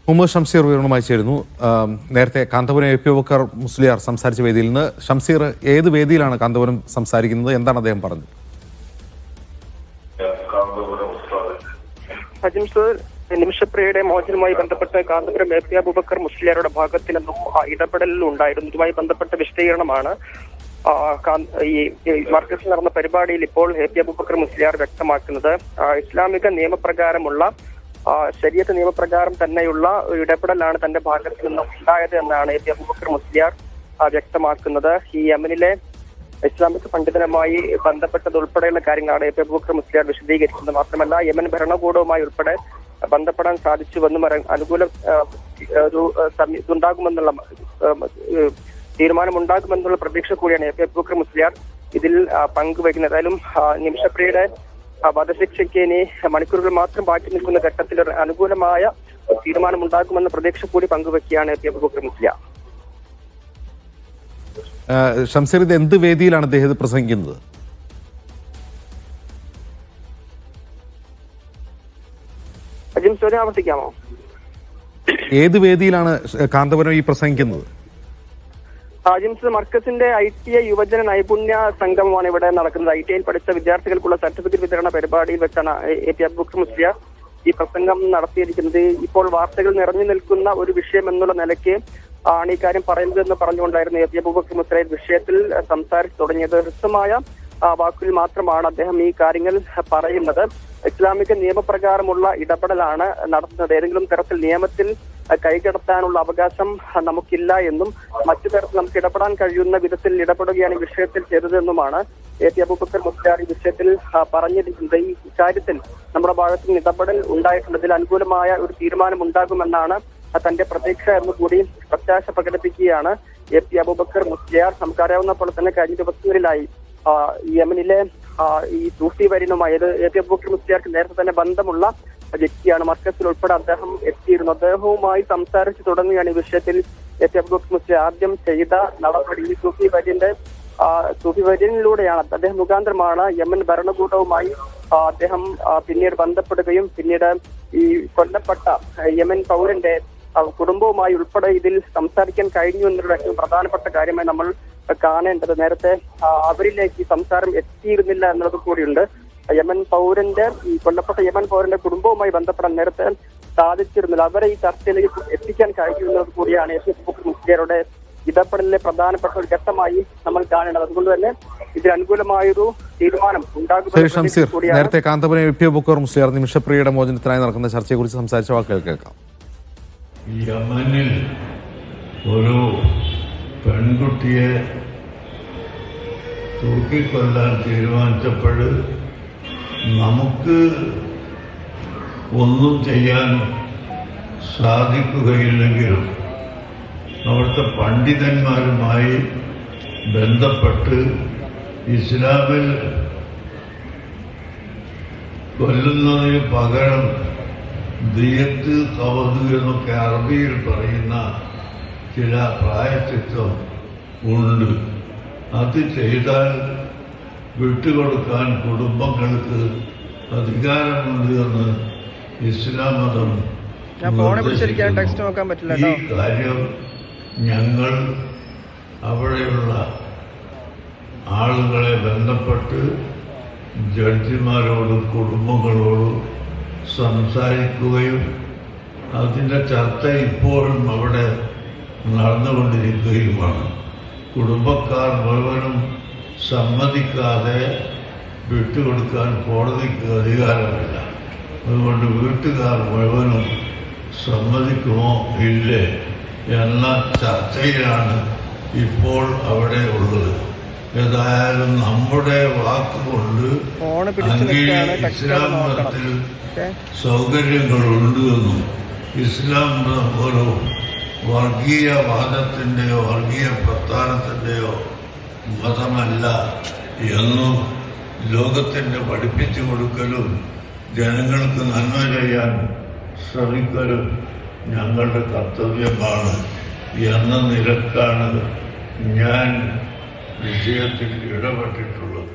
മുഹമ്മദ് ഷംസീർ വിവരണമായി ചേരുന്നു. നേരത്തെ Kanthapuram A P Abubakar Musliyar സംസാരിച്ച വേദിയിൽ നിന്ന് ഷംസീർ ഏത് വേദിയിലാണ് കാന്തപുരം സംസാരിക്കുന്നത്, എന്താണ് അദ്ദേഹം പറഞ്ഞത്? നിമിഷപ്രിയയുടെ മോചനവുമായി ബന്ധപ്പെട്ട് കാന്തപുരം എ പി അബൂബക്കർ മുസ്ലിയാരുടെ ഭാഗത്ത് നിന്നും ഇടപെടലുണ്ടായിരുന്നു. ഇതുമായി ബന്ധപ്പെട്ട വിശദീകരണമാണ് ഈ മർക്കസിൽ നടന്ന പരിപാടിയിൽ ഇപ്പോൾ എ പി അബൂബക്കർ മുസ്ലിയാർ വ്യക്തമാക്കുന്നത്. ഇസ്ലാമിക നിയമപ്രകാരമുള്ള ശരീഅത്ത് നിയമപ്രകാരം തന്നെയുള്ള ഇടപെടലാണ് തന്റെ ഭാഗത്ത് നിന്നും ഉണ്ടായത് എന്നാണ് എ പി അബൂബക്കർ മുസ്ലിയാർ വ്യക്തമാക്കുന്നത്. ഈ യമനിലെ ഇസ്ലാമിക പണ്ഡിതനുമായി ബന്ധപ്പെട്ടത് ഉൾപ്പെടെയുള്ള കാര്യങ്ങളാണ് എ പി അബൂബക്കർ മുസ്ലിയാർ വിശദീകരിക്കുന്നത്. മാത്രമല്ല യമൻ ഭരണകൂടവുമായി ഉൾപ്പെടെ ബന്ധപ്പെടാൻ സാധിച്ചുവെന്നും അനുകൂല ഒരു ഇതുണ്ടാകുമെന്നുള്ള തീരുമാനമുണ്ടാകുമെന്നുള്ള പ്രതീക്ഷ കൂടിയാണ് എ പി അബൂബക്കർ മുസ്ലിയാർ ഇതിൽ പങ്കുവയ്ക്കുന്നത്. ഏതായാലും നിമിഷപ്രിയയുടെ വധശിക്ഷയ്ക്ക് ഇനി മണിക്കൂറുകൾ മാത്രം ബാക്കി നിൽക്കുന്ന ഘട്ടത്തിൽ ഒരു അനുകൂലമായ തീരുമാനമുണ്ടാകുമെന്ന പ്രതീക്ഷ കൂടി പങ്കുവയ്ക്കുകയാണ് എ പി അബൂബക്കർ മുസ്ലിയാർ. ഷംസീർ, ഇത് എന്ത് വേദിയിലാണ് അദ്ദേഹം പ്രസംഗിക്കുന്നത്? ആവർത്തിക്കാമോ? ഏത് വേദിയിലാണ് കാന്തപുരം ഈ പ്രസംഗിക്കുന്നത്? ജിംസ് മർക്കസിന്റെ ITI യുവജന നൈപുണ്യ സംഗമമാണ് ഇവിടെ നടക്കുന്നത്. ITIയിൽ പഠിച്ച വിദ്യാർത്ഥികൾക്കുള്ള സർട്ടിഫിക്കറ്റ് വിതരണ പരിപാടിയിൽ വെച്ചാണ് എ പി അബൂബക്കർ മുസ്ലിയാർ ഈ പ്രസംഗം നടത്തിയിരിക്കുന്നത്. ഇപ്പോൾ വാർത്തകൾ നിറഞ്ഞു നിൽക്കുന്ന ഒരു വിഷയം എന്നുള്ള നിലയ്ക്ക് ആണ് ഈ കാര്യം പറയുന്നതെന്ന് പറഞ്ഞുകൊണ്ടായിരുന്നു എ പി അബൂബക്കർ മുസ്ലിയാർ വിഷയത്തിൽ സംസാരിച്ചു തുടങ്ങിയത്. ഹ്രസ്വമായ വാക്കുകൾ മാത്രമാണ് അദ്ദേഹം ഈ കാര്യങ്ങൾ പറയുന്നത്. ഇസ്ലാമിക നിയമപ്രകാരമുള്ള ഇടപെടലാണ് നടത്തുന്നത്. ഏതെങ്കിലും തരത്തിൽ നിയമത്തിൽ കൈകടത്താനുള്ള അവകാശം നമുക്കില്ല എന്നും മറ്റു തരത്തിൽ നമുക്ക് ഇടപെടാൻ കഴിയുന്ന വിധത്തിൽ ഇടപെടുകയാണ് ഈ വിഷയത്തിൽ ചെയ്തതെന്നുമാണ് എ പി അബൂബക്കർ മുസ്ലിയാർ ഈ വിഷയത്തിൽ പറഞ്ഞിരിക്കുന്നത്. ഈ കാര്യത്തിൽ നമ്മുടെ ഭാഗത്ത് നിന്ന് ഇടപെടൽ ഉണ്ടായിട്ടുണ്ട്. ഇതിൽ അനുകൂലമായ ഒരു തീരുമാനം ഉണ്ടാകുമെന്നാണ് തന്റെ പ്രതീക്ഷ എന്ന് കൂടി പ്രത്യാശ പ്രകടിപ്പിക്കുകയാണ് എ പി അബൂബക്കർ മുസ്ലിയാർ. നമുക്കറിയാവുന്ന പോലെ തന്നെ കഴിഞ്ഞ ദിവസങ്ങളിലായി യമനിലെ ഈ സൂഫി വര്യനുമായി എ പി അബൂബക്കർ മുസ്ലിയാർക്ക് നേരത്തെ തന്നെ ബന്ധമുള്ള വ്യക്തിയാണ്. മർക്കസിൽ ഉൾപ്പെടെ അദ്ദേഹം എത്തിയിരുന്നു. അദ്ദേഹവുമായി സംസാരിച്ചു തുടങ്ങുകയാണ് ഈ വിഷയത്തിൽ എ പി അബൂബക്കർ മുസ്ലിയാർ ആദ്യം ചെയ്ത നടപടി. ഈ സൂഫി വര്യനിലൂടെയാണ്, അദ്ദേഹം മുഖാന്തരമാണ് യമൻ ഭരണകൂടവുമായി അദ്ദേഹം പിന്നീട് ബന്ധപ്പെടുകയും പിന്നീട് ഈ കൊല്ലപ്പെട്ട യമൻ പൗരന്റെ കുടുംബവുമായി ഉൾപ്പെടെ ഇതിൽ സംസാരിക്കാൻ കഴിഞ്ഞു എന്നുള്ള ഏറ്റവും പ്രധാനപ്പെട്ട കാര്യമായി നമ്മൾ കാണേണ്ടത്. നേരത്തെ അവരിലേക്ക് ഈ സംസാരം എത്തിയിരുന്നില്ല എന്നുള്ളത് കൂടിയുണ്ട്. യമൻ പൗരന്റെ ഈ കൊല്ലപ്പെട്ട യമൻ പൗരന്റെ കുടുംബവുമായി ബന്ധപ്പെടാൻ നേരത്തെ സാധിച്ചിരുന്നില്ല. അവരെ ഈ ചർച്ചയിലേക്ക് എത്തിക്കാൻ കഴിഞ്ഞു എന്നത് കൂടിയാണ് എ പി അബൂബക്കർ മുസ്ലിയാരുടെ ഇടപെടലിലെ പ്രധാനപ്പെട്ട ഒരു ഘട്ടമായി നമ്മൾ കാണേണ്ടത്. അതുകൊണ്ട് തന്നെ ഇതിൽ അനുകൂലമായൊരു തീരുമാനം ഉണ്ടാകും. നേരത്തെ കാന്തപുരം എ പി അബൂബക്കർ മുസ്ലിയാർ നിമിഷപ്രിയയുടെ മോചനത്തിനായി നടക്കുന്ന ചർച്ചയെ കുറിച്ച് സംസാരിച്ച വാക്കുകൾ കേൾക്കാം. യമനിൽ ഒരു പെൺകുട്ടിയെ തൂക്കിക്കൊല്ലാൻ തീരുമാനിച്ചപ്പോൾ നമുക്ക് ഒന്നും ചെയ്യാൻ സാധിക്കുകയില്ലെങ്കിലും അവിടുത്തെ പണ്ഡിതന്മാരുമായി ബന്ധപ്പെട്ട് ഇസ്ലാമിൽ കൊല്ലുന്നതിന് പകരം ദിയത്ത് കവത് എന്നൊക്കെ അറബിയിൽ പറയുന്ന ചില പ്രായശ്ചിത്തം ഉണ്ട്. അത് ചെയ്താൽ വിട്ടുകൊടുക്കാൻ കുടുംബങ്ങൾക്ക് അധികാരമുണ്ട് എന്ന് ഇസ്ലാം മതം. ഈ കാര്യം ഞങ്ങൾ അവിടെയുള്ള ആളുകളെ ബന്ധപ്പെട്ട് ജഡ്ജിമാരോടും കുടുംബങ്ങളോടും സംസാരിക്കുകയും അതിൻ്റെ ചർച്ച ഇപ്പോഴും അവിടെ നടന്നുകൊണ്ടിരിക്കുകയുമാണ്. കുടുംബക്കാർ മുഴുവനും സമ്മതിക്കാതെ വിട്ടുകൊടുക്കാൻ കോടതിക്ക് അധികാരമില്ല. അതുകൊണ്ട് വീട്ടുകാർ മുഴുവനും സമ്മതിക്കുമോ ഇല്ലേ എന്ന ചർച്ചയിലാണ് ഇപ്പോൾ അവിടെ ഉള്ളത്. ഏതായാലും നമ്മുടെ വാക്കുകൊണ്ട് ഇസ്ലാം മതത്തിൽ സൗകര്യങ്ങളുണ്ട് എന്നും ഇസ്ലാം മതം ഒരു വർഗീയവാദത്തിൻ്റെയോ വർഗീയ പ്രസ്ഥാനത്തിൻ്റെയോ മതമല്ല എന്നും ലോകത്തിൻ്റെ പഠിപ്പിച്ചു കൊടുക്കലും ജനങ്ങൾക്ക് നന്മ ചെയ്യാൻ ശ്രമിക്കലും ഞങ്ങളുടെ കർത്തവ്യമാണ് എന്ന നിലക്കാണ് ഞാൻ വിഷയത്തിൽ ഇടപെട്ടിട്ടുള്ളത്.